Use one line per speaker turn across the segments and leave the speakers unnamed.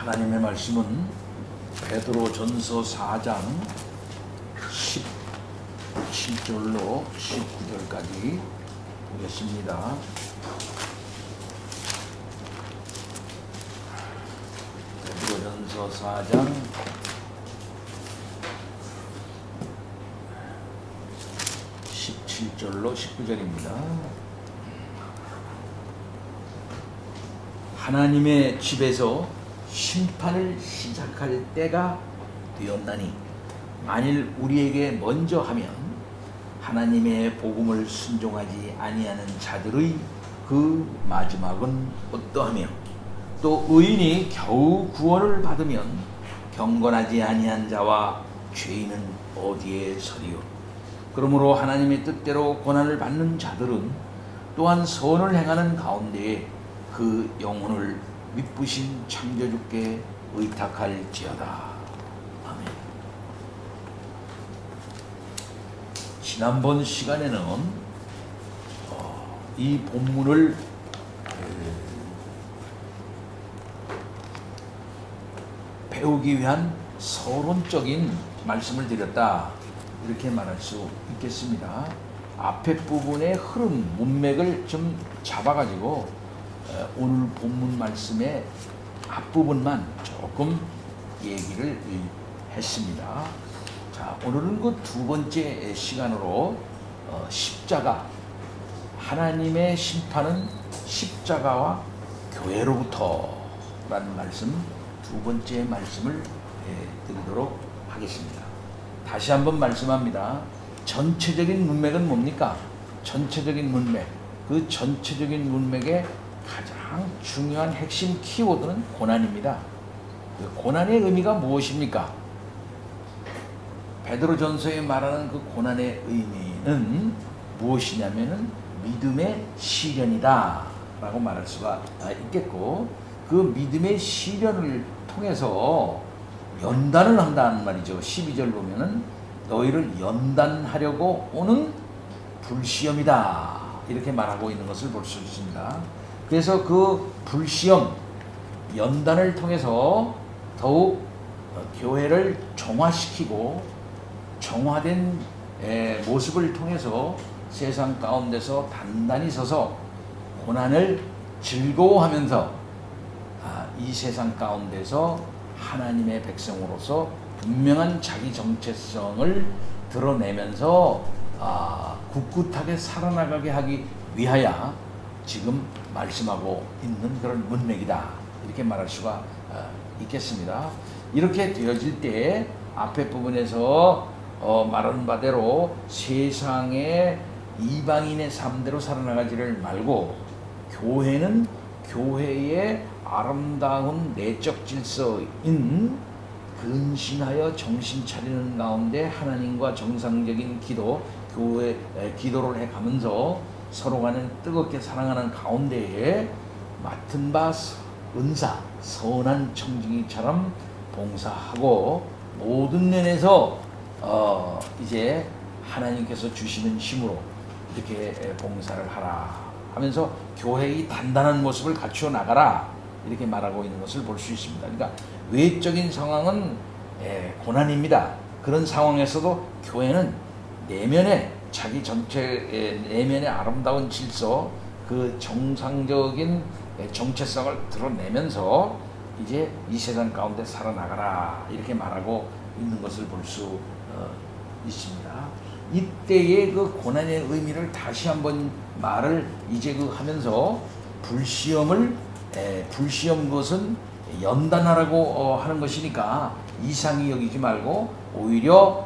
하나님의 말씀은 베드로전서 4장 17절로 19절까지 보겠습니다. 베드로전서 4장 17절로 19절입니다. 하나님의 집에서 심판을 시작할 때가 되었나니 만일 우리에게 먼저 하면 하나님의 복음을 순종하지 아니하는 자들의 그 마지막은 어떠하며 또 의인이 겨우 구원을 받으면 경건하지 아니한 자와 죄인은 어디에 서리요. 그러므로 하나님의 뜻대로 고난을 받는 자들은 또한 선을 행하는 가운데 그 영혼을 미쁘신 창조주께 의탁할지어다. 아멘. 지난번 시간에는 이 본문을 배우기 위한 서론적인 말씀을 드렸다, 이렇게 말할 수 있겠습니다. 앞에 부분의 흐름, 문맥을 좀 잡아가지고 오늘 본문 말씀의 앞부분만 조금 얘기를 했습니다. 자, 오늘은 그 두 번째 시간으로 십자가, 하나님의 심판은 십자가와 교회로부터 라는 말씀, 두 번째 말씀을 드리도록 하겠습니다. 다시 한번 말씀합니다. 전체적인 문맥은 뭡니까? 전체적인 문맥, 그 전체적인 문맥의 가장 중요한 핵심 키워드는 고난입니다. 그 고난의 의미가 무엇입니까? 베드로전서에 말하는 그 고난의 의미는 무엇이냐면은 믿음의 시련이다 라고 말할 수가 있겠고, 그 믿음의 시련을 통해서 연단을 한다는 말이죠. 12절 보면은 너희를 연단하려고 오는 불시험이다, 이렇게 말하고 있는 것을 볼 수 있습니다. 그래서 그 불시험, 연단을 통해서 더욱 교회를 정화시키고 정화된 모습을 통해서 세상 가운데서 단단히 서서 고난을 즐거워하면서 이 세상 가운데서 하나님의 백성으로서 분명한 자기 정체성을 드러내면서 굳굳하게 살아나가게 하기 위하여 지금 말씀하고 있는 그런 문맥이다, 이렇게 말할 수가 있겠습니다. 이렇게 되어질 때 앞에 부분에서 말하는 바대로 세상의 이방인의 삶대로 살아나가지를 말고 교회는 교회의 아름다운 내적 질서인 근신하여 정신 차리는 가운데 하나님과 정상적인 기도, 교회 기도를 해가면서 서로 간에 뜨겁게 사랑하는 가운데에 맡은 바 은사, 선한 청지기처럼 봉사하고 모든 면에서 이제 하나님께서 주시는 힘으로 이렇게 봉사를 하라 하면서 교회의 단단한 모습을 갖추어 나가라, 이렇게 말하고 있는 것을 볼 수 있습니다. 그러니까 외적인 상황은 고난입니다. 그런 상황에서도 교회는 내면에 자기 전체 내면의 아름다운 질서, 그 정상적인 정체성을 드러내면서 이제 이 세상 가운데 살아나가라, 이렇게 말하고 있는 것을 볼 수 있습니다. 이때의 그 고난의 의미를 다시 한번 말을 이제 하면서 불시험 것은 연단하라고 하는 것이니까 이상히 여기지 말고 오히려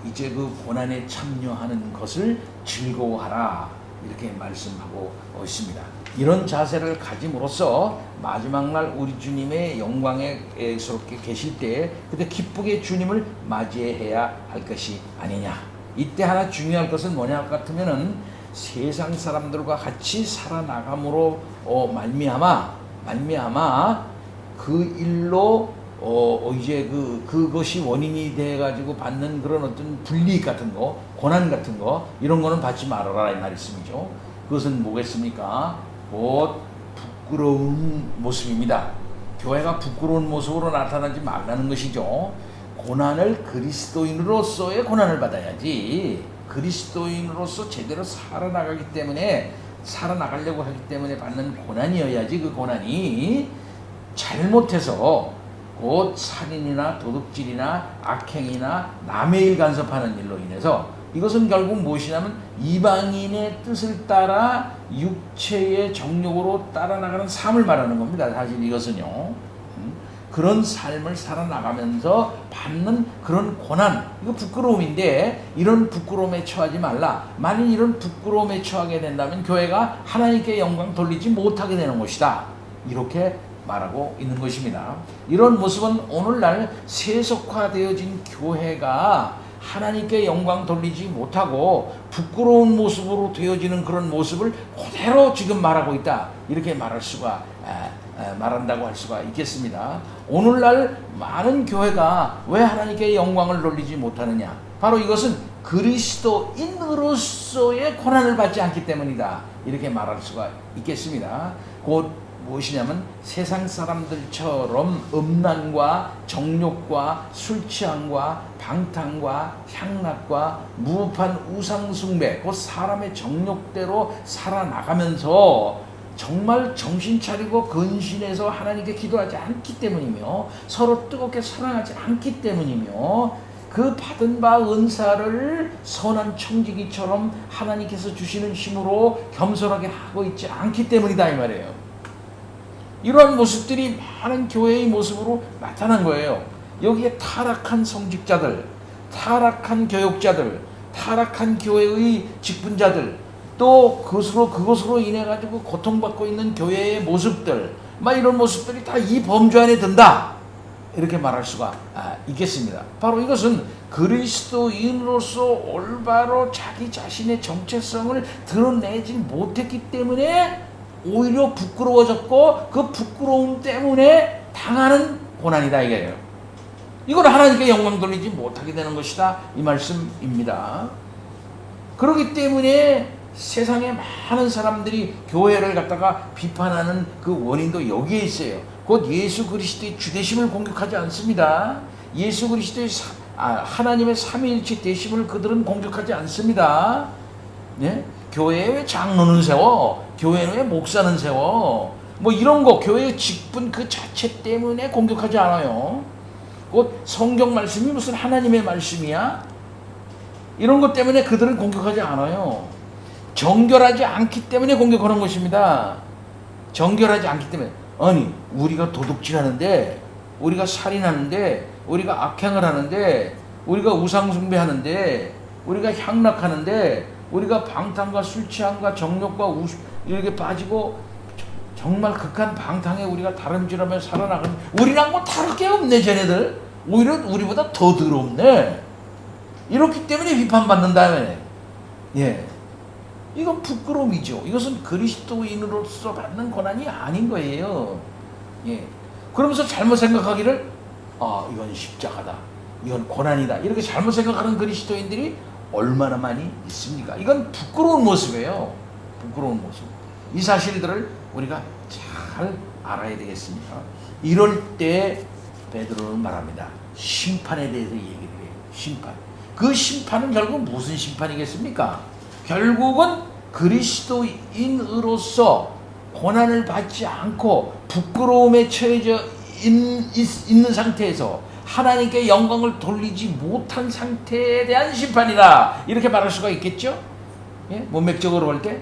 이제 그 고난에 참여하는 것을 즐거워하라, 이렇게 말씀하고 있습니다. 이런 자세를 가짐으로써 마지막 날 우리 주님의 영광에 스럽게 계실 때 그때 기쁘게 주님을 맞이해야 할 것이 아니냐. 이때 하나 중요할 것은 뭐냐 같으면은 세상 사람들과 같이 살아나감으로 말미암아 그 일로 이제 그것이 원인이 돼 가지고 받는 그런 어떤 불이익 같은 거, 고난 같은 거, 이런 거는 받지 말아라, 이 말씀이죠. 그것은 뭐겠습니까? 곧 부끄러운 모습입니다. 교회가 부끄러운 모습으로 나타나지 말라는 것이죠. 고난을 그리스도인으로서의 고난을 받아야지, 그리스도인으로서 제대로 살아나가기 때문에, 살아나가려고 하기 때문에 받는 고난이어야지, 그 고난이 잘못해서 곧 살인이나 도둑질이나 악행이나 남의 일 간섭하는 일로 인해서, 이것은 결국 무엇이냐면 이방인의 뜻을 따라 육체의 정욕으로 따라 나가는 삶을 말하는 겁니다. 사실 이것은요, 그런 삶을 살아나가면서 받는 그런 고난, 이거 부끄러움인데, 이런 부끄러움에 처하지 말라. 만일 이런 부끄러움에 처하게 된다면 교회가 하나님께 영광 돌리지 못하게 되는 것이다, 이렇게 말하고 있는 것입니다. 이런 모습은 오늘날 세속화되어진 교회가 하나님께 영광 돌리지 못하고 부끄러운 모습으로 되어지는 그런 모습을 그대로 지금 말하고 있다, 이렇게 말한다고 할 수가 있겠습니다. 오늘날 많은 교회가 왜 하나님께 영광을 돌리지 못하느냐, 바로 이것은 그리스도인으로서의 고난을 받지 않기 때문이다, 이렇게 말할 수가 있겠습니다. 곧 무엇이냐면 세상 사람들처럼 음란과 정욕과 술취함과 방탕과 향락과 무법한 우상숭배, 곧 사람의 정욕대로 살아나가면서 정말 정신 차리고 근신해서 하나님께 기도하지 않기 때문이며, 서로 뜨겁게 사랑하지 않기 때문이며, 그 받은 바 은사를 선한 청지기처럼 하나님께서 주시는 힘으로 겸손하게 하고 있지 않기 때문이다, 이 말이에요. 이러한 모습들이 많은 교회의 모습으로 나타난 거예요. 여기에 타락한 성직자들, 타락한 교육자들, 타락한 교회의 직분자들, 또 그것으로 인해 가지고 고통받고 있는 교회의 모습들, 이런 모습들이 다 이 범주 안에 든다, 이렇게 말할 수가 있겠습니다. 바로 이것은 그리스도인으로서 올바로 자기 자신의 정체성을 드러내지 못했기 때문에 오히려 부끄러워졌고, 그 부끄러움 때문에 당하는 고난이다, 이게요. 이걸 하나님께 영광 돌리지 못하게 되는 것이다, 이 말씀입니다. 그렇기 때문에 세상에 많은 사람들이 교회를 갖다가 비판하는 그 원인도 여기에 있어요. 곧 예수 그리스도의 주되심을 공격하지 않습니다. 예수 그리스도의 하나님의 삼위일체 되심을 그들은 공격하지 않습니다. 네? 교회에 왜 장로는 세워? 교회는 왜 목사는 세워? 이런 거, 교회의 직분 그 자체 때문에 공격하지 않아요. 곧 성경 말씀이 무슨 하나님의 말씀이야? 이런 것 때문에 그들은 공격하지 않아요. 정결하지 않기 때문에 공격하는 것입니다. 정결하지 않기 때문에. 아니, 우리가 도둑질하는데, 우리가 살인하는데, 우리가 악행을 하는데, 우리가 우상숭배하는데, 우리가 향락하는데, 우리가 방탕과 술취함과 정욕과 이렇게 빠지고 정말 극한 방탕에 우리가 다름질하며 살아나가는, 우리랑 다를 게 없네, 쟤네들. 오히려 우리보다 더 더럽네. 이렇기 때문에 비판받는다며. 예, 이건 부끄러움이죠. 이것은 그리스도인으로서 받는 고난이 아닌 거예요. 예, 그러면서 잘못 생각하기를, 이건 십자가다, 이건 고난이다, 이렇게 잘못 생각하는 그리스도인들이 얼마나 많이 있습니까? 이건 부끄러운 모습이에요. 부끄러운 모습. 이 사실들을 우리가 잘 알아야 되겠습니다. 이럴 때 베드로는 말합니다. 심판에 대해서 얘기를 해요. 심판. 그 심판은 결국 무슨 심판이겠습니까? 결국은 그리스도인으로서 고난을 받지 않고 부끄러움에 처해져 있는 상태에서 하나님께 영광을 돌리지 못한 상태에 대한 심판이다, 이렇게 말할 수가 있겠죠? 예? 문맥적으로 볼 때.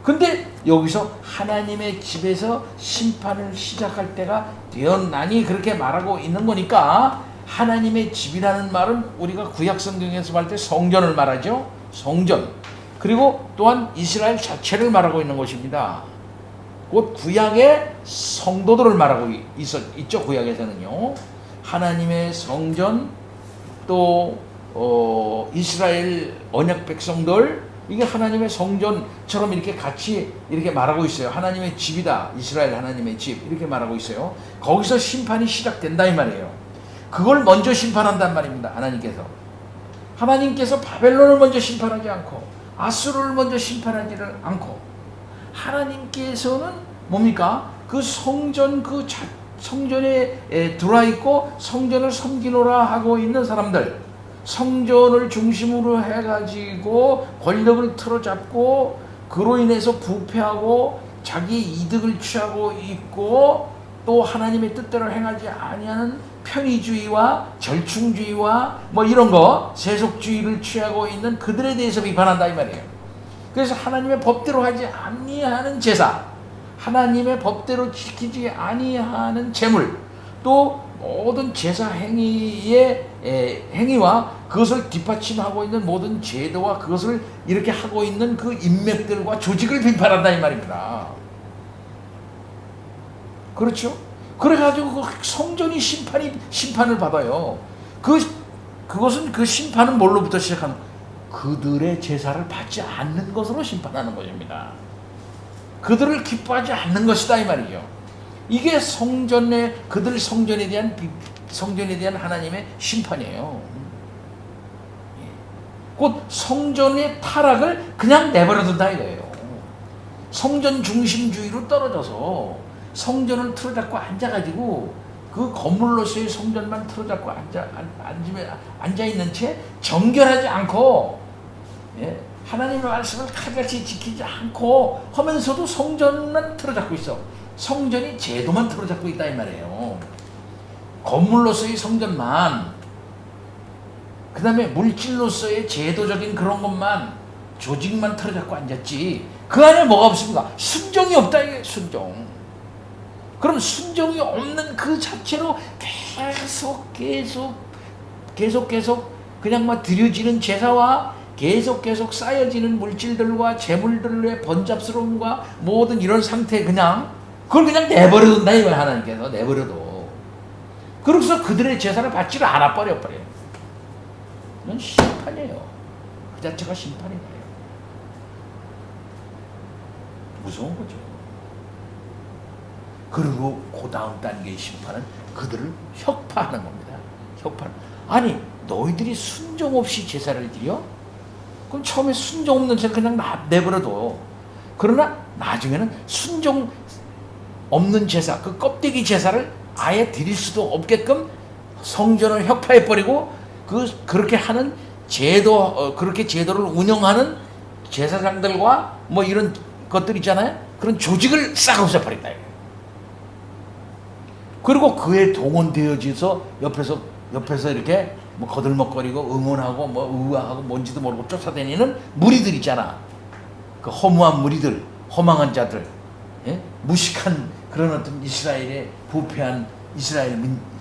근데 여기서 하나님의 집에서 심판을 시작할 때가 되었나니 그렇게 말하고 있는 거니까, 하나님의 집이라는 말은 우리가 구약 성경에서 말 때 성전을 말하죠. 성전. 그리고 또한 이스라엘 자체를 말하고 있는 것입니다. 곧 구약의 성도들을 말하고 있죠. 구약에서는요. 하나님의 성전, 또 이스라엘 언약 백성들, 이게 하나님의 성전처럼 이렇게 같이 이렇게 말하고 있어요. 하나님의 집이다, 이스라엘 하나님의 집, 이렇게 말하고 있어요. 거기서 심판이 시작된다, 이 말이에요. 그걸 먼저 심판한단 말입니다. 하나님께서 바벨론을 먼저 심판하지 않고 아수르를 먼저 심판하지를 않고, 하나님께서는 뭡니까? 그 성전 그 성전에 들어와 있고 성전을 섬기노라 하고 있는 사람들, 성전을 중심으로 해가지고 권력을 틀어잡고 그로 인해서 부패하고 자기 이득을 취하고 있고 또 하나님의 뜻대로 행하지 아니하는 편의주의와 절충주의와 뭐 이런 거 세속주의를 취하고 있는 그들에 대해서 비판한다 이 말이에요. 그래서 하나님의 법대로 하지 아니하는 제사, 하나님의 법대로 지키지 아니하는 제물, 또 모든 제사 행위의 행위와 그것을 뒷받침하고 있는 모든 제도와 그것을 이렇게 하고 있는 그 인맥들과 조직을 비판한다 이 말입니다. 그렇죠? 그래가지고 그 성전이 심판을 받아요. 그것은 그 심판은 뭘로부터 시작하는? 그들의 제사를 받지 않는 것으로 심판하는 것입니다. 그들을 기뻐하지 않는 것이다 이 말이죠. 이게 그들 성전에 대한 하나님의 심판이에요. 곧 성전의 타락을 그냥 내버려둔다 이거예요. 성전 중심주의로 떨어져서 성전을 틀어잡고 앉아가지고 그 건물로서의 성전만 틀어잡고 앉아있는 채 정결하지 않고 하나님의 말씀을 칼같이 지키지 않고 하면서도 성전만 틀어잡고 있어. 성전이 제도만 틀어잡고 있다 이 말이에요. 건물로서의 성전만, 그 다음에 물질로서의 제도적인 그런 것만, 조직만 틀어잡고 앉았지 그 안에 뭐가 없습니까? 순종이 없다 이게 순종. 그럼 순종이 없는 그 자체로 계속 그냥 막 드려지는 제사와 계속 쌓여지는 물질들과 재물들의 번잡스러움과 모든 이런 상태 그걸 그냥 내버려둔다 이거야. 하나님께서 내버려둬. 그래서 그들의 제사를 받지를 않아 버려요. 이건 심판이에요. 그 자체가 심판인 거예요. 무서운 거죠. 그리고 그 다음 단계의 심판은 그들을 혁파하는 겁니다. 아니 너희들이 순종 없이 제사를 드려? 그럼 처음에 순종 없는 제사 그냥 내버려둬. 그러나 나중에는 순종 없는 제사, 그 껍데기 제사를 아예 드릴 수도 없게끔 성전을 혁파해버리고 그렇게 하는 그렇게 제도를 운영하는 제사장들과 뭐 이런 것들 있잖아요. 그런 조직을 싹 없애버린다. 그리고 그에 동원되어져서 옆에서 이렇게 뭐 거들먹거리고 응원하고 뭐 의아하고 뭔지도 모르고 쫓아다니는 무리들 있잖아. 그 허무한 무리들, 허망한 자들, 무식한 그런 어떤 이스라엘의 부패한 이스라엘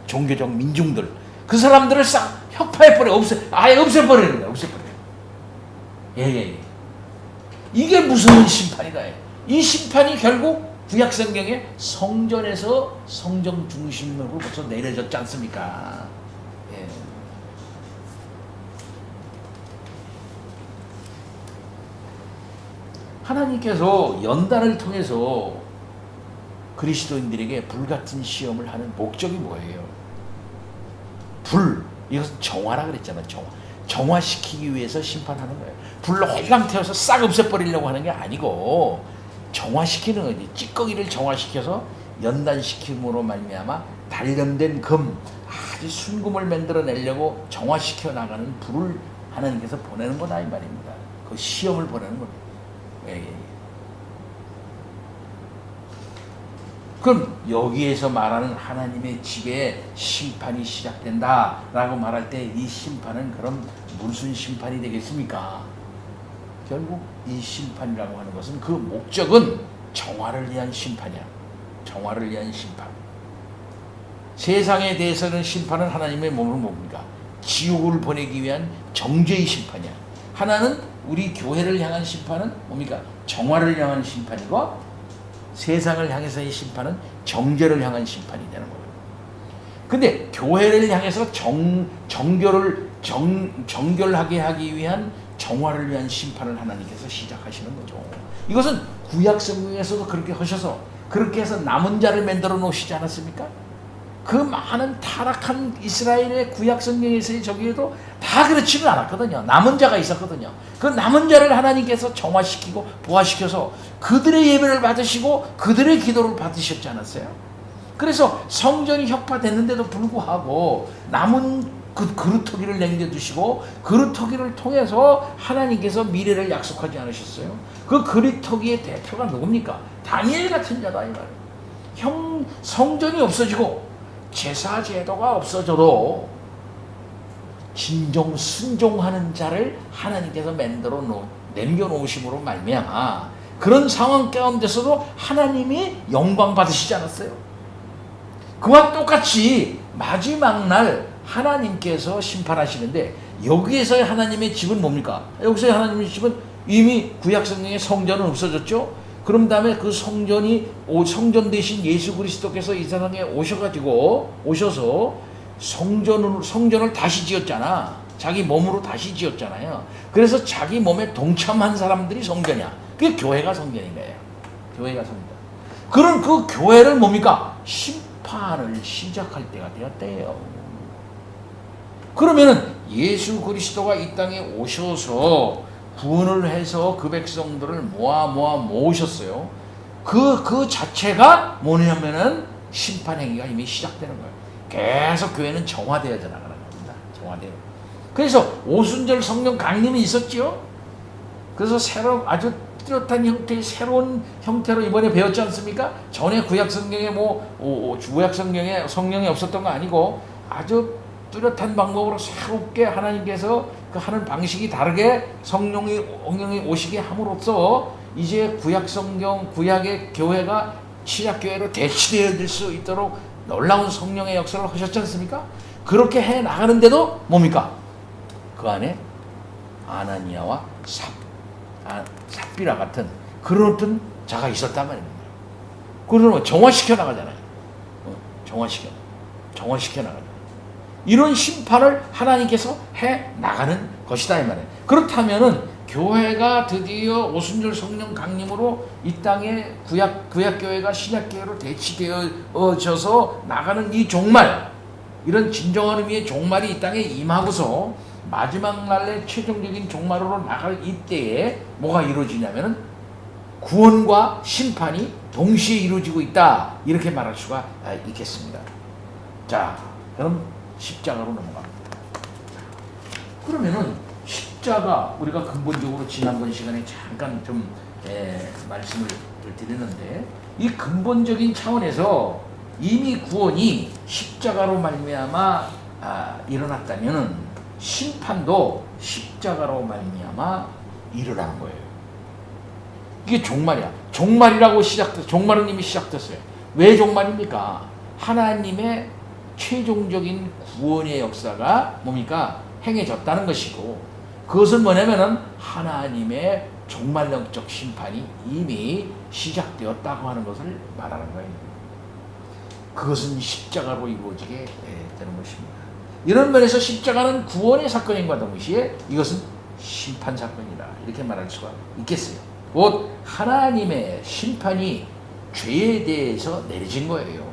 종교적 민중들, 그 사람들을 싹 혁파해버려. 아예 없애버리는 거야. 예. 이게 무서운 심판이다. 이 심판이 결국 구약 성경에 성전에서 성전 중심으로부터 내려졌지 않습니까? 예. 하나님께서 연단을 통해서 그리스도인들에게 불같은 시험을 하는 목적이 뭐예요? 이것은 정화라 그랬잖아. 정화시키기 위해서 심판하는 거예요. 불로 홀랑 태워서 싹 없애버리려고 하는 게 아니고 정화시키는 거지. 찌꺼기를 정화시켜서 연단시킴으로 말미암아 단련된 아주 순금을 만들어내려고 정화시켜 나가는 불을 하나님께서 보내는 거다 이 말입니다. 그 시험을 보내는 겁니다. 예. 그럼 여기에서 말하는 하나님의 집에 심판이 시작된다라고 말할 때 이 심판은 그럼 무슨 심판이 되겠습니까? 결국 이 심판이라고 하는 것은 그 목적은 정화를 위한 심판이야. 정화를 위한 심판. 세상에 대해서는 심판은 하나님의 몸으로 뭡니까? 지옥을 보내기 위한 정죄의 심판이야. 하나는 우리 교회를 향한 심판은 뭡니까? 정화를 향한 심판이고 세상을 향해서의 심판은 정죄를 향한 심판이 되는 거예요. 근데 교회를 향해서 정결하게 하기 위한 정화를 위한 심판을 하나님께서 시작하시는 거죠. 이것은 구약 성경에서도 그렇게 하셔서 그렇게 해서 남은 자를 만들어 놓으시지 않았습니까? 그 많은 타락한 이스라엘의 구약 성경에서의 저기에도 다 그렇지는 않았거든요. 남은 자가 있었거든요. 그 남은 자를 하나님께서 정화시키고 부활시켜서 그들의 예배를 받으시고 그들의 기도를 받으셨지 않았어요? 그래서 성전이 혁파됐는데도 불구하고 남은 그 그루터기를 남겨두시고 그루터기를 통해서 하나님께서 미래를 약속하지 않으셨어요? 그 그루터기의 대표가 누굽니까? 다니엘 같은 자다 이 말이에요. 성전이 없어지고 제사 제도가 없어져도 진정 순종하는 자를 하나님께서 남겨놓으심으로 말미암아 그런 상황 가운데서도 하나님이 영광 받으시지 않았어요? 그와 똑같이 마지막 날 하나님께서 심판하시는데 여기에서의 하나님의 집은 뭡니까? 여기서의 하나님의 집은 이미 구약성경에 성전은 없어졌죠? 그런 다음에 그 성전 대신 예수 그리스도께서 이 세상에 오셔서 성전을 다시 지었잖아. 자기 몸으로 다시 지었잖아요. 그래서 자기 몸에 동참한 사람들이 성전이야. 그게 교회가 성전인 거예요. 교회가 성전. 그런 그 교회를 뭡니까? 심판을 시작할 때가 되었대요. 그러면은 예수 그리스도가 이 땅에 오셔서 구원을 해서 그 백성들을 모으셨어요. 그 자체가 뭐냐면은 심판 행위가 이미 시작되는 거예요. 계속 교회는 정화되어져 나가는 겁니다. 정화되어. 그래서 오순절 성령 강림이 있었죠. 그래서 아주 뚜렷한 형태의 새로운 형태로 이번에 배웠지 않습니까? 전에 구약 성경에 구약 성경에 성령이 없었던 거 아니고 아주 뚜렷한 방법으로 새롭게 하나님께서 그 하는 방식이 다르게 성령이 오시게 함으로써 이제 구약의 교회가 신약교회로 대치되어질 수 있도록 놀라운 성령의 역사를 하셨지 않습니까? 그렇게 해 나가는데도 뭡니까? 그 안에 아나니아와 삽비라 같은 그런 어떤 자가 있었단 말입니다. 그러면 정화시켜 나가잖아요. 정화시켜 나가잖아요. 이런 심판을 하나님께서 해 나가는 것이다 이 말이에요. 그렇다면은 교회가 드디어 오순절 성령 강림으로 이 땅에 구약 교회가 신약 교회로 대치되어져서 나가는 이 종말, 이런 진정한 의미의 종말이 이 땅에 임하고서 마지막 날의 최종적인 종말으로 나갈 이때에 뭐가 이루어지냐면은 구원과 심판이 동시에 이루어지고 있다, 이렇게 말할 수가 있겠습니다. 자, 그럼 십자가로 넘어갑니다. 그러면은 십자가, 우리가 근본적으로 지난번 시간에 잠깐 좀 말씀을 드리는데, 이 근본적인 차원에서 이미 구원이 십자가로 말미암아 일어났다면은 심판도 십자가로 말미암아 일어난 거예요. 이게 종말이야. 종말이라고 종말은 이미 시작됐어요. 왜 종말입니까? 하나님의 최종적인 구원의 역사가 뭡니까? 행해졌다는 것이고, 그것은 뭐냐면은 하나님의 종말론적 심판이 이미 시작되었다고 하는 것을 말하는 거예요. 그것은 십자가로 이루어지게 되는 것입니다. 이런 면에서 십자가는 구원의 사건인과 동시에 이것은 심판 사건이다, 이렇게 말할 수가 있겠어요. 곧 하나님의 심판이 죄에 대해서 내려진 거예요.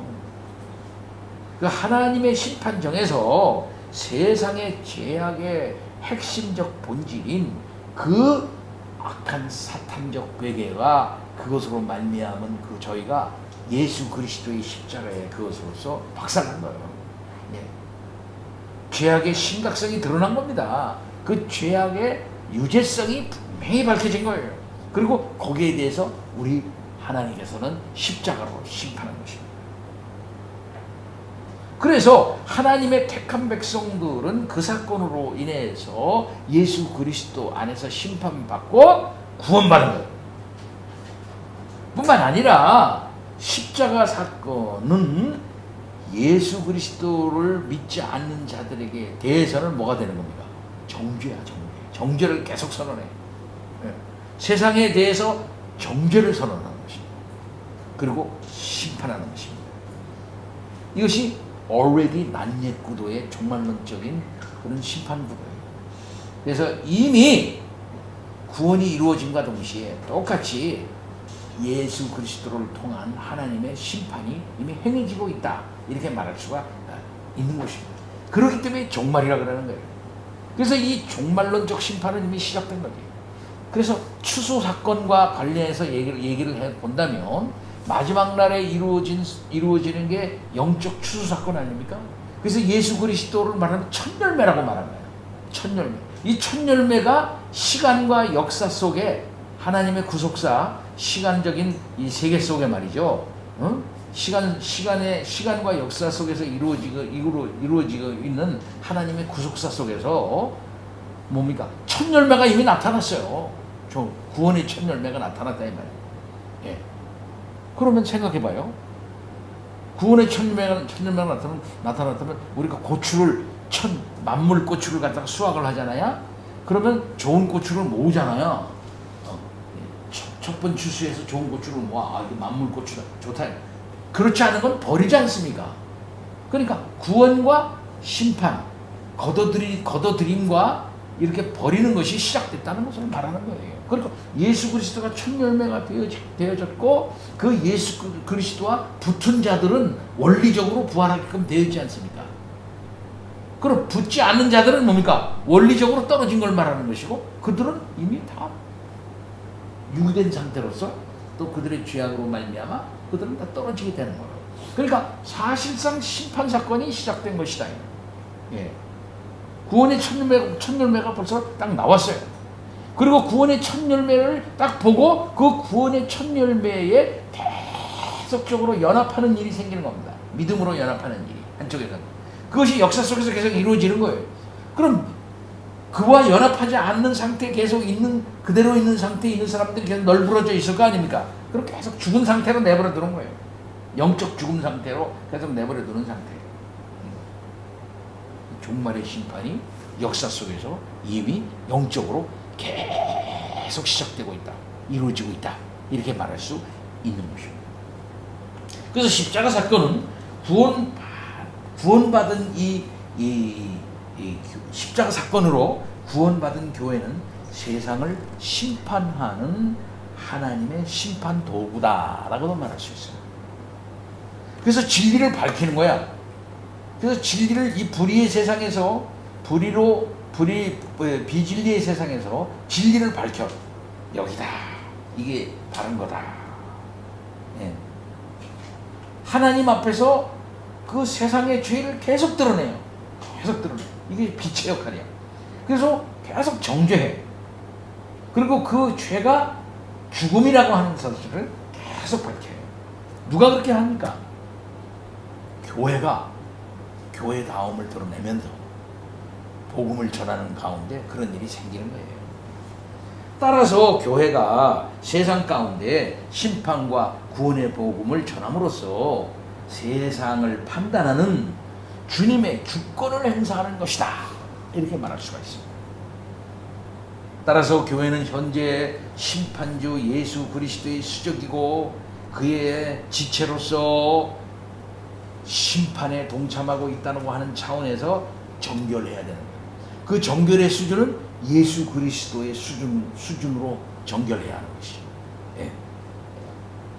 그 하나님의 심판정에서 세상의 죄악의 핵심적 본질인 그 악한 사탄적 괴계가 그것으로 말미암은 그 저희가 예수 그리스도의 십자가의 그것으로서 박살난 거예요. 예. 죄악의 심각성이 드러난 겁니다. 그 죄악의 유죄성이 분명히 밝혀진 거예요. 그리고 거기에 대해서 우리 하나님께서는 십자가로 심판한 것입니다. 그래서 하나님의 택한 백성들은 그 사건으로 인해서 예수 그리스도 안에서 심판받고 구원받은 거예요. 뿐만 아니라 십자가 사건은 예수 그리스도를 믿지 않는 자들에게 대해서는 뭐가 되는 겁니까? 정죄야, 정죄. 정죄를 계속 선언해. 네. 세상에 대해서 정죄를 선언하는 것입니다. 그리고 심판하는 것입니다. 이것이 already 난옛 구도의 종말론적인 그런 심판 구도예요. 그래서 이미 구원이 이루어짐과 동시에 똑같이 예수 그리스도를 통한 하나님의 심판이 이미 행해지고 있다, 이렇게 말할 수가 있는 것입니다. 그렇기 때문에 종말이라 그러는 거예요. 그래서 이 종말론적 심판은 이미 시작된 거예요. 그래서 추수 사건과 관련해서 얘기를 해 본다면, 마지막 날에 이루어지는 게 영적 추수 사건 아닙니까? 그래서 예수 그리스도를 말하면 첫 열매라고 말하는 거예요. 첫 열매. 이 첫 열매가 시간과 역사 속에 하나님의 구속사, 시간적인 이 세계 속에 말이죠. 시간과 역사 속에서 이루어지고 있는 하나님의 구속사 속에서 뭡니까? 첫 열매가 이미 나타났어요. 저 구원의 첫 열매가 나타났다 이 말이에요. 예. 그러면 생각해봐요. 구원의 첫 열매가 나타났다면 우리가 만물 고추를 갖다가 수확을 하잖아요. 그러면 좋은 고추를 모으잖아요. 첫 번째 추수에서 좋은 고추를 모아. 이게 만물 고추다. 좋다. 그렇지 않은 건 버리지 않습니까? 그러니까 구원과 심판, 거둬들임과 이렇게 버리는 것이 시작됐다는 것을 말하는 거예요. 그러니까 예수 그리스도가 첫 열매가 되어졌고 그 예수 그리스도와 붙은 자들은 원리적으로 부활하게끔 되어 있지 않습니까? 그럼 붙지 않는 자들은 뭡니까? 원리적으로 떨어진 걸 말하는 것이고 그들은 이미 다 유기된 상태로서 또 그들의 죄악으로 말미암아 그들은 다 떨어지게 되는 거예요. 그러니까 사실상 심판 사건이 시작된 것이다. 예. 구원의 첫 열매가 벌써 딱 나왔어요. 그리고 구원의 첫 열매를 딱 보고 그 구원의 첫 열매에 계속적으로 연합하는 일이 생기는 겁니다. 믿음으로 연합하는 일이 한쪽에서는. 그것이 역사 속에서 계속 이루어지는 거예요. 그럼 그와 연합하지 않는 상태에 계속 그대로 있는 상태에 있는 사람들이 계속 널브러져 있을 거 아닙니까? 그럼 계속 죽은 상태로 내버려 두는 거예요. 영적 죽음 상태로 계속 내버려 두는 상태. 종말의 심판이 역사 속에서 이미 영적으로 계속 시작되고 있다. 이루어지고 있다. 이렇게 말할 수 있는 것입니다. 그래서 십자가 사건은 구원받은 이 십자가 사건으로 구원받은 교회는 세상을 심판하는 하나님의 심판 도구다라고도 말할 수 있어요. 그래서 진리를 밝히는 거야. 그래서 진리를 이 불의의 세상에서 비진리의 세상에서 진리를 밝혀. 여기다. 이게 바른 거다. 예. 하나님 앞에서 그 세상의 죄를 계속 드러내요. 계속 드러내. 이게 빛의 역할이야. 그래서 계속 정죄해. 그리고 그 죄가 죽음이라고 하는 사실을 계속 밝혀요. 누가 그렇게 합니까? 교회가 교회다움을 드러내면서 복음을 전하는 가운데 그런 일이 생기는 거예요. 따라서 교회가 세상 가운데 심판과 구원의 복음을 전함으로써 세상을 판단하는 주님의 주권을 행사하는 것이다. 이렇게 말할 수가 있습니다. 따라서 교회는 현재 심판주 예수 그리스도의 수적이고 그의 지체로서 심판에 동참하고 있다고 하는 차원에서 정결해야 되는 거예요. 그 정결의 수준은 예수 그리스도의 수준으로 정결해야 하는 것이죠. 예.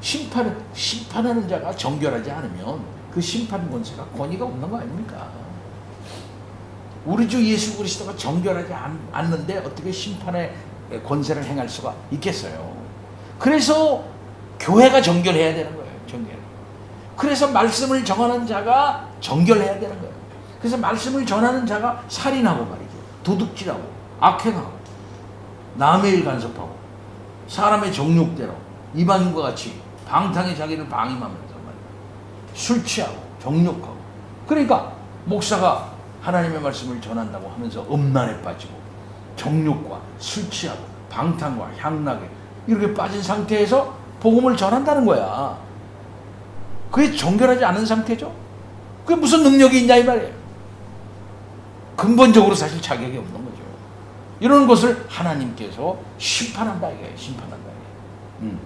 심판하는 자가 정결하지 않으면 그 심판 권세가 권위가 없는 거 아닙니까? 우리 주 예수 그리스도가 정결하지 않는데 어떻게 심판의 권세를 행할 수가 있겠어요? 그래서 교회가 정결해야 되는 거예요. 정결. 그래서 말씀을 정하는 자가 정결해야 되는 거예요. 그래서 말씀을 전하는 자가 살인하고 말이죠. 도둑질하고 악행하고 남의 일 간섭하고 사람의 정욕대로 이방인과 같이 방탕에 자기를 방임하면서 말이죠. 술 취하고 정욕하고 그러니까 목사가 하나님의 말씀을 전한다고 하면서 음란에 빠지고 정욕과 술 취하고 방탕과 향락에 이렇게 빠진 상태에서 복음을 전한다는 거야. 그게 정결하지 않은 상태죠. 그게 무슨 능력이 있냐 이 말이에요. 근본적으로 사실 자격이 없는 거죠. 이런 것을 하나님께서 심판한다 이거예요. 심판한다 이거예요.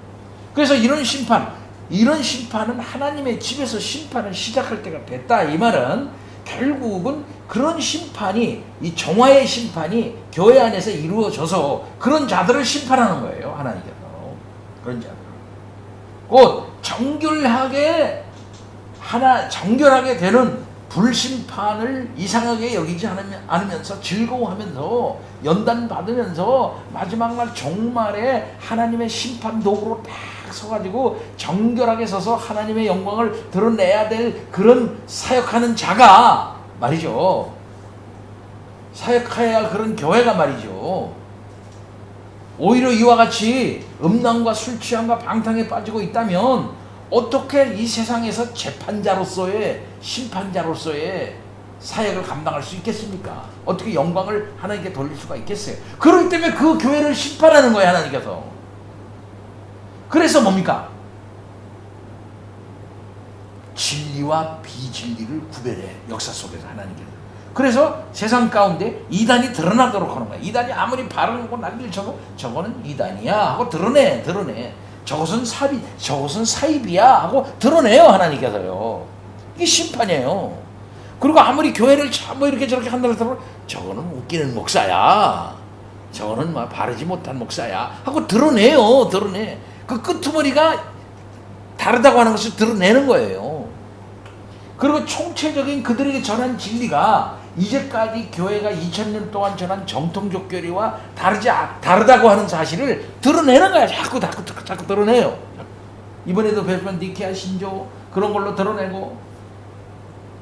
그래서 이런 심판은 하나님의 집에서 심판을 시작할 때가 됐다 이 말은 결국은 그런 심판이 이 정화의 심판이 교회 안에서 이루어져서 그런 자들을 심판하는 거예요. 하나님께서 그런 자들. 곧 정결하게 되는 불심판을 이상하게 여기지 않으면서 즐거워하면서 연단 받으면서 마지막 날 종말에 하나님의 심판 도구로 딱 서가지고 정결하게 서서 하나님의 영광을 드러내야 될 그런 사역하는 자가 말이죠. 사역해야 그런 교회가 말이죠. 오히려 이와 같이 음란과 술 취함과 방탕에 빠지고 있다면 어떻게 이 세상에서 재판자로서의 심판자로서의 사역을 감당할 수 있겠습니까? 어떻게 영광을 하나님께 돌릴 수가 있겠어요? 그렇기 때문에 그 교회를 심판하는 거예요, 하나님께서. 그래서 뭡니까? 진리와 비진리를 구별해, 역사 속에서 하나님께서. 그래서 세상 가운데 이단이 드러나도록 하는 거야. 이단이 아무리 바르고 난리를 쳐도 저거는 이단이야 하고 드러내. 저것은 사입이야 하고 드러내요, 하나님께서요. 이게 심판이에요. 그리고 아무리 교회를 뭐 이렇게 저렇게 한다고 해서 저거는 웃기는 목사야, 저거는 막 바르지 못한 목사야 하고 드러내요. 그 끄트머리가 다르다고 하는 것을 드러내는 거예요. 그리고 총체적인 그들에게 전한 진리가 이제까지 교회가 2000년 동안 전한 정통적 교리와 다르다고 하는 사실을 드러내는 거야. 자꾸 드러내요. 이번에도 배웠던 니케아 신조 그런 걸로 드러내고,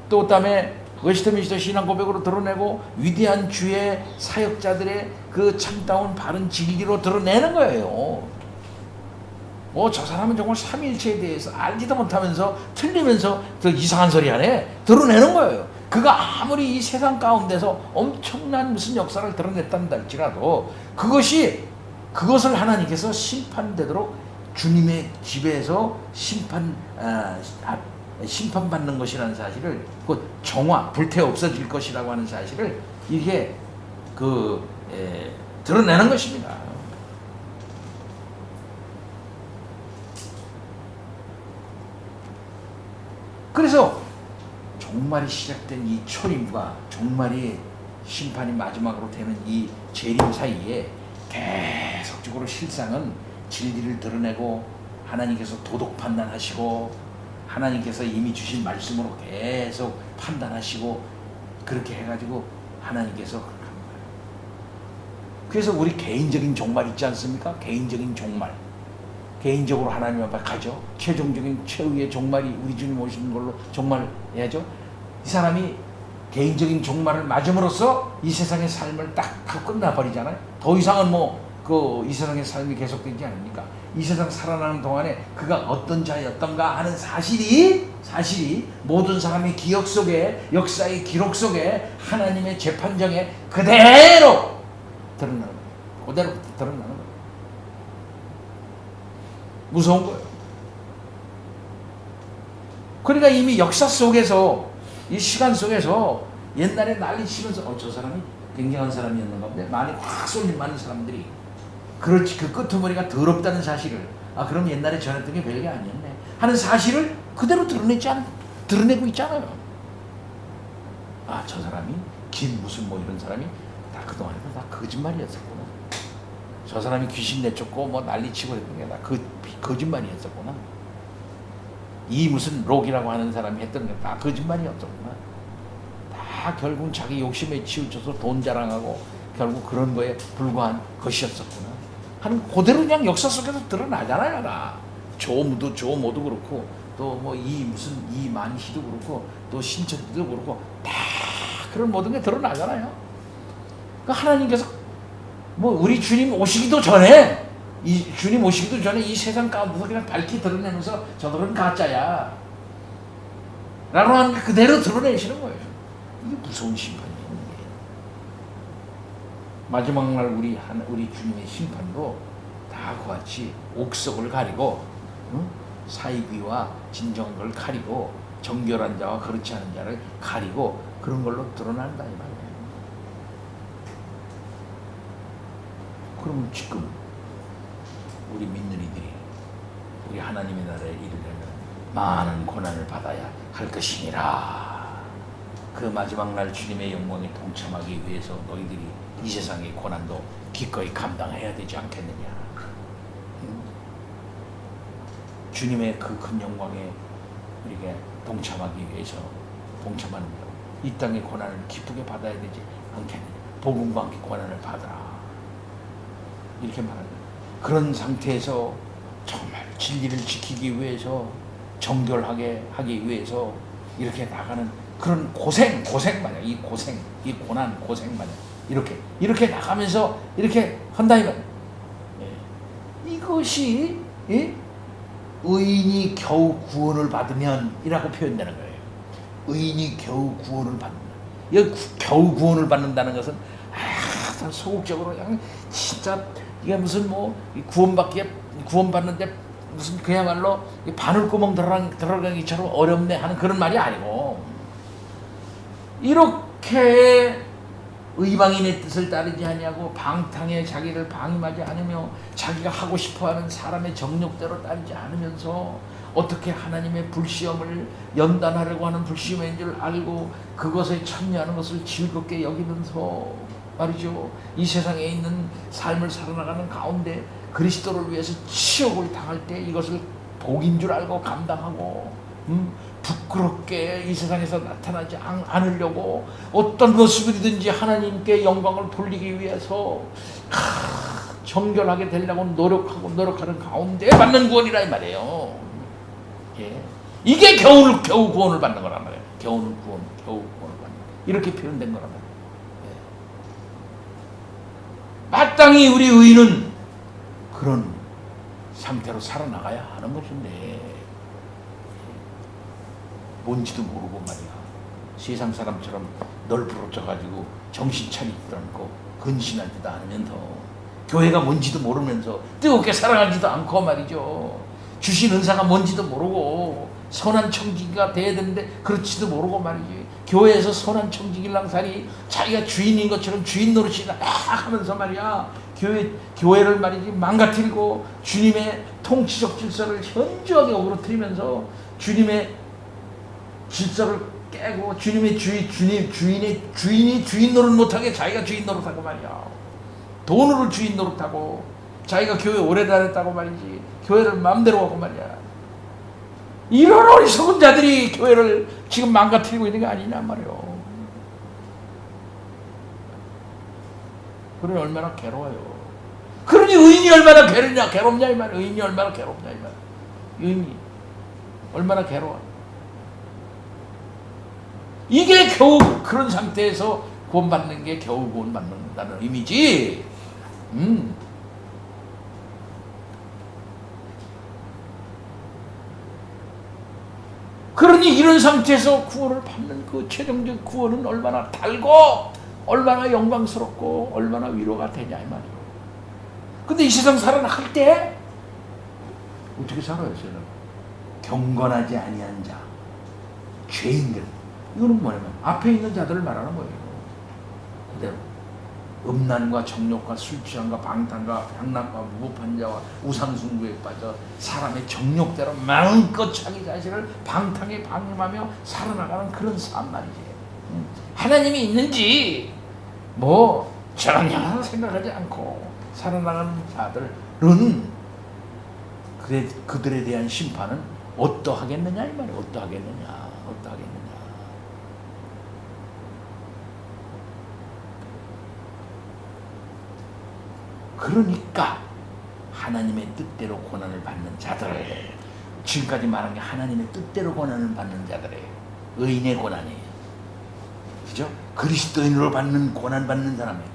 또 그다음에 웨스트민스터 신앙 고백으로 드러내고, 위대한 주의 사역자들의 그 참다운 바른 진리로 드러내는 거예요. 저 사람은 정말 삼위일체에 대해서 알지도 못하면서 틀리면서 그 이상한 소리 하네. 드러내는 거예요. 그가 아무리 이 세상 가운데서 엄청난 무슨 역사를 드러냈단다 할지라도 그것을 하나님께서 심판되도록 주님의 집에서 심판받는 것이라는 사실을, 그 정화, 불태 없어질 것이라고 하는 사실을 이게 드러내는 것입니다. 그래서 종말이 시작된 이 초림과 종말이 심판이 마지막으로 되는 이 재림 사이에 계속적으로 실상은 진리를 드러내고 하나님께서 도덕 판단하시고 하나님께서 이미 주신 말씀으로 계속 판단하시고 그렇게 해가지고 하나님께서 그렇게 하는 거예요. 그래서 우리 개인적인 종말 있지 않습니까? 개인적인 종말. 개인적으로 하나님 앞에 가죠. 최종적인 최후의 종말이 우리 주님 오시는 걸로 종말해야죠. 이 사람이 개인적인 종말을 맞음으로써 이 세상의 삶을 딱 하고 끝나버리잖아요. 더 이상은 이 세상의 삶이 계속되지 않습니까? 이 세상 살아나는 동안에 그가 어떤 자였던가 하는 사실이 모든 사람의 기억 속에, 역사의 기록 속에, 하나님의 재판정에 그대로 드러나는 거예요. 그대로 드러나는 거예요. 무서운 거예요. 그러니까 이미 역사 속에서, 이 시간 속에서 옛날에 난리치면서 저 사람이 굉장한 사람이었는가 본데, 많이 확 쏠림 많은 사람들이 그렇지, 그 끄트머리가 더럽다는 사실을, 그럼 옛날에 전했던 게 별게 아니었네 하는 사실을 그대로 드러내고 있잖아요. 저 사람이 무슨 이런 사람이 다 그동안에도 다 거짓말이었었구나. 저 사람이 귀신 내쫓고 난리치고 했던 게 다 거짓말이었었구나. 이 무슨 록이라고 하는 사람이 했던 게 다 거짓말이었었구나. 다 결국 자기 욕심에 치우쳐서 돈 자랑하고 결국 그런 거에 불과한 것이었었구나 하는, 그대로 그냥 역사 속에서 드러나잖아요. 다 조모도 그렇고, 또 이만희도 그렇고, 또 신천지도 그렇고, 다 그런 모든 게 드러나잖아요. 그러니까 하나님께서 우리 주님 오시기도 전에 이 세상 가운데서 그냥 밝히 드러내면서 저들은 가짜야 라고 하는 게 그대로 드러내시는 거예요. 이게 무서운 심판이에요. 마지막 날 우리 주님의 심판도 다 그와 같이 옥석을 가리고, 사이비와 진정한 걸 가리고, 정결한 자와 그렇지 않은 자를 가리고, 그런 걸로 드러난다 이 말이에요. 그럼 지금 우리 믿는 이들이 우리 하나님의 나라에 이르려면 많은 고난을 받아야 할 것이니라. 그 마지막 날 주님의 영광에 동참하기 위해서 너희들이 이 세상의 고난도 기꺼이 감당해야 되지 않겠느냐. 주님의 그 큰 영광에 우리가 동참하기 위해서 동참하는 것, 이 땅의 고난을 기쁘게 받아야 되지 않겠느냐. 복음과 함께 고난을 받아라 이렇게 말합니다. 그런 상태에서 정말 진리를 지키기 위해서, 정결하게 하기 위해서 이렇게 나가는 그런 고생 마냥, 이 고생, 이 고난, 고생 마냥 이렇게 나가면서 이렇게 한다 이 말. 이것이 의인이 겨우 구원을 받으면이라고 표현되는 거예요. 의인이 겨우 구원을 받는다. 이 겨우 구원을 받는다는 것은 소극적으로 그냥 진짜 이게 무슨 뭐 구원받는데 무슨 그야말로 바늘구멍 들어가기처럼 어렵네 하는 그런 말이 아니고, 이렇게 의방인의 뜻을 따르지 아니하고 방탕에 자기를 방임하지 않으며 자기가 하고 싶어하는 사람의 정욕대로 따르지 않으면서 어떻게 하나님의 불시험을 연단하려고 하는 불시험인 줄 알고 그것에 참여하는 것을 즐겁게 여기면서 말이죠, 이 세상에 있는 삶을 살아나가는 가운데 그리스도를 위해서 치욕을 당할 때 이것을 복인 줄 알고 감당하고, 부끄럽게 이 세상에서 나타나지 않으려고 어떤 모습이든지 하나님께 영광을 돌리기 위해서 정결하게 되려고 노력하는 가운데 받는 구원이라 이 말이에요. 예. 이게 겨우 구원을 받는 거란 말이에요. 겨우 구원을 받는, 이렇게 표현된 거란 말이에요. 예. 마땅히 우리 의인은 그런 상태로 살아나가야 하는 것인데, 뭔지도 모르고 말이야, 세상 사람처럼 널브러져가지고 정신 차리지도 않고 근신하지도 않으면서, 교회가 뭔지도 모르면서 뜨겁게 사랑하지도 않고 말이죠, 주신 은사가 뭔지도 모르고 선한 청지기가 돼야 되는데 그렇지도 모르고 말이지, 교회에서 선한 청지기랑살이 자기가 주인인 것처럼 주인 노릇이나 하면서 말이야 교회를 말이지 망가뜨리고 주님의 통치적 질서를 현저하게 어그러뜨리면서 주님의 질서를 깨고 주님의 주인이 주인 노릇 못하게 자기가 주인 노릇하고 말이야, 돈으로 주인 노릇하고 자기가 교회 오래 다녔다고 말이지 교회를 마음대로 하고 말이야, 이런 어리석은 자들이 교회를 지금 망가뜨리고 있는 게 아니냐 말이요. 그러니 얼마나 괴로워요. 그러니 의인이 얼마나 괴롭냐 이 말. 의인이 얼마나 괴롭냐 이 말. 의인이 얼마나 괴로워. 이게 겨우 그런 상태에서 구원받는 게 겨우 구원받는다는 의미지. 그러니 이런 상태에서 구원을 받는 그 최종적 구원은 얼마나 달고 얼마나 영광스럽고 얼마나 위로가 되냐 이 말이에요. 근데 이 세상 살아나갈 때 어떻게 살아요? 저는 경건하지 아니한 자, 죄인들. 이거는 뭐냐면 앞에 있는 자들을 말하는 거예요. 그대로 음란과 정욕과 술 취함과 방탕과 향락과 무법한 자와 우상숭배에 빠져 사람의 정욕대로 마음껏 자기 자신을 방탕에 방임하며 살아나가는 그런 삶 말이지. 하나님이 있는지 뭐 전혀 생각하지 않고 살아나가는 자들은 그들에 대한 심판은 어떠하겠느냐 이 말이에요. 어떠하겠느냐. 그러니까 하나님의 뜻대로 고난을 받는 자들, 지금까지 말한 게 하나님의 뜻대로 고난을 받는 자들이에요. 의인의 고난이에요. 그죠? 그리스도인으로 받는 고난 받는 사람이에요.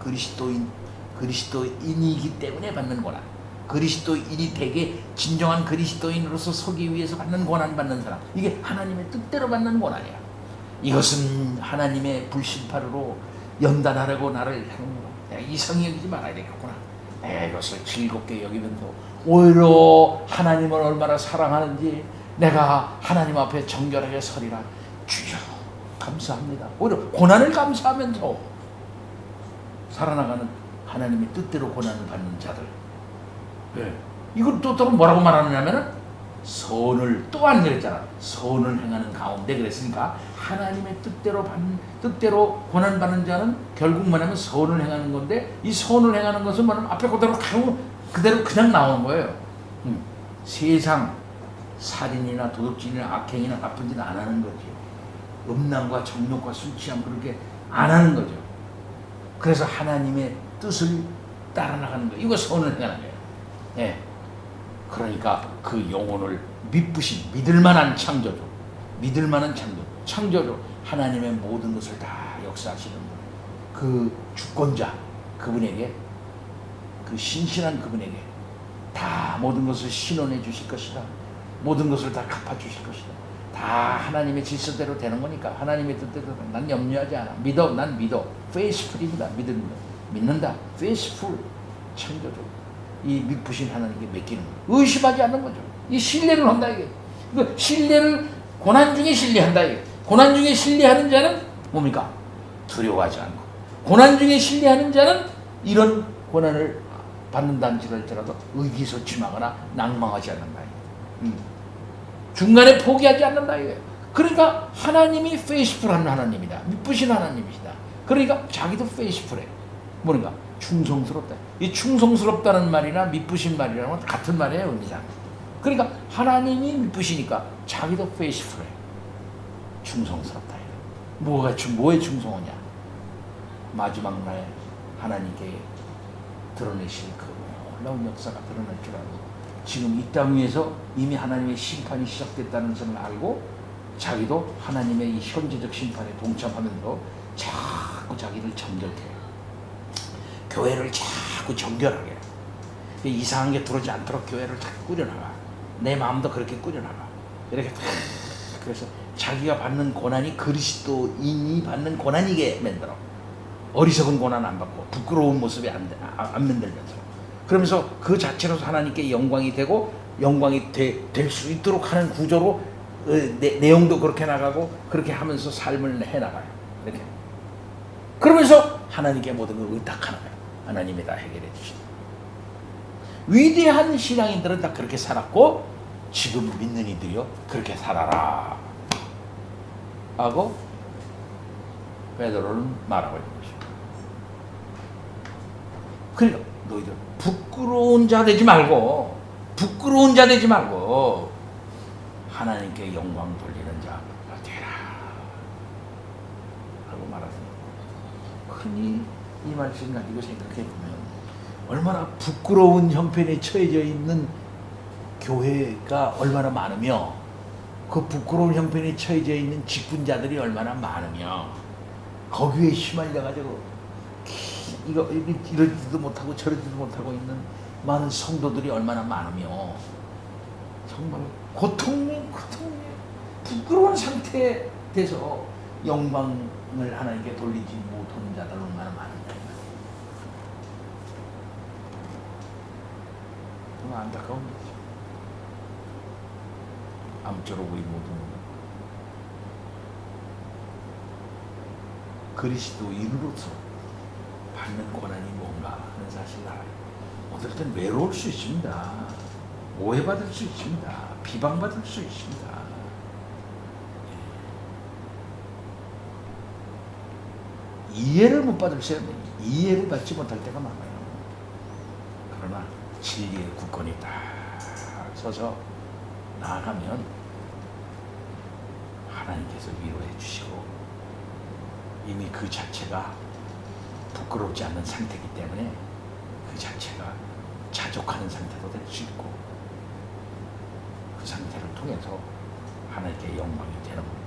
그리스도인이기 때문에 받는 고난. 그리스도인이 되게 진정한 그리스도인으로서 서기 위해서 받는 고난 받는 사람. 이게 하나님의 뜻대로 받는 고난이야. 이것은 하나님의 불심판으로 연단하려고 나를 하는 거야. 내가 이상히 여기지 말아야 되겠구나. 내가 이것을 즐겁게 여기면서 오히려 하나님을 얼마나 사랑하는지 내가 하나님 앞에 정결하게 서리라. 주여 감사합니다. 오히려 고난을 감사하면서 살아나가는 하나님의 뜻대로 고난을 받는 자들. 이걸 또 뭐라고 말하느냐면은 선을 또한 그랬잖아. 선을 행하는 가운데 그랬으니까 하나님의 뜻대로 고난 받는 자는 결국 뭐냐면 선을 행하는 건데, 이 선을 행하는 것은 뭐냐면 앞에 그대로 그냥 나오는 거예요. 세상 살인이나 도둑질이나 악행이나 나쁜 짓 안 하는 거지. 음란과 정욕과 술 취함 그렇게 안 하는 거죠. 그래서 하나님의 뜻을 따라 나가는 거예요. 이거 선을 행하는 거예요. 예. 그러니까 그 영혼을 믿으신 믿을만한 창조주, 믿을만한 창조주 하나님의 모든 것을 다 역사하시는 분, 그 주권자 그분에게, 그 신실한 그분에게 다 모든 것을 신원해 주실 것이다. 모든 것을 다 갚아 주실 것이다. 다 하나님의 질서대로 되는 거니까 하나님의 뜻대로 난 염려하지 않아. 믿어. 난 믿어. faithful입니다. 믿는다. faithful 창조주. 이 믿으신 하나님께 맡기는 거예요. 의심하지 않는 거죠. 이 신뢰를 한다 이게. 그 신뢰를 고난 중에 신뢰한다 이게. 고난 중에 신뢰하는 자는 뭡니까? 두려워하지 않고. 고난 중에 신뢰하는 자는 이런 고난을 받는다는 지랄지라도 의기소침하거나 낭망하지 않는다 이게. 중간에 포기하지 않는다 이게. 그러니까 하나님이 페이스풀한 하나님이다. 믿으신 하나님이시다. 그러니까 자기도 페이스풀해. 뭐니까 충성스럽다. 이 충성스럽다는 말이나 믿으신 말이라는 건 같은 말이에요, 의미상. 그러니까 하나님이 믿으시니까 자기도 페이스풀해. 충성스럽다. 뭐에 충성하냐? 마지막 날 하나님께 드러내실 그 놀라운 역사가 드러날 줄 알고, 지금 이 땅 위에서 이미 하나님의 심판이 시작됐다는 것을 알고 자기도 하나님의 이 현재적 심판에 동참하면서 자꾸 자기를 정결해. 교회를 자꾸 정결하게. 이상한 게 들어오지 않도록 교회를 자꾸 꾸려나가. 내 마음도 그렇게 꾸려나가. 이렇게 그래서 자기가 받는 고난이 그리스도인이 받는 고난이게 만들어. 어리석은 고난 안 받고 부끄러운 모습에 안 만들면서, 그러면서 그 자체로서 하나님께 영광이 되고 영광이 될 수 있도록 하는 구조로 내용도 그렇게 나가고 그렇게 하면서 삶을 해나가요. 이렇게. 그러면서 하나님께 모든 걸 의탁하는 거예요. 하나님이 다 해결해 주신다. 위대한 신앙인들은 다 그렇게 살았고 지금 믿는 이들이요 그렇게 살아라 하고 베드로는 말하고 있는 것입니다. 그러니까 너희들 부끄러운 자 되지 말고 하나님께 영광 돌리는 자가 되라 하고 말하십니다. 흔히 이 말씀 가지고 생각해 보면 얼마나 부끄러운 형편에 처해져 있는 교회가 얼마나 많으며, 그 부끄러운 형편에 처해져 있는 직분자들이 얼마나 많으며, 거기에 휘말려가지고 이러지도 못하고 저러지도 못하고 있는 많은 성도들이 얼마나 많으며, 정말 고통에 부끄러운 상태에 돼서 영광을 하나님께 돌리지 못하는 자들 얼마나 많은가. 정말 안타까운 거죠. 아무쪼록 우리 모두는 그리스도인으로서 받는 고난이 뭔가 하는 사실을 알아요. 어떨 땐 외로울 수 있습니다. 오해받을 수 있습니다. 비방받을 수 있습니다. 이해를 못 받을 수 있는, 이해를 받지 못할 때가 많아요. 그러나 진리의 굳건히 딱 서서 나아가면 하나님께서 위로해 주시고, 이미 그 자체가 부끄럽지 않는 상태이기 때문에 그 자체가 자족하는 상태도 될 수 있고, 그 상태를 통해서 하나님께 영광이 되는 겁니다.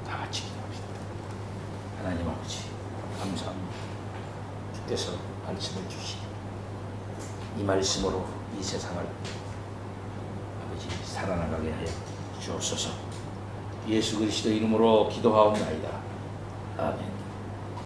다 같이 기도합시다. 하나님 아버지 감사합니다. 주께서 말씀을 주시니 이 말씀으로 이 세상을 아버지 살아나가게 하여 주옵소서. 예수 그리스도 이름으로 기도하옵나이다. 아멘.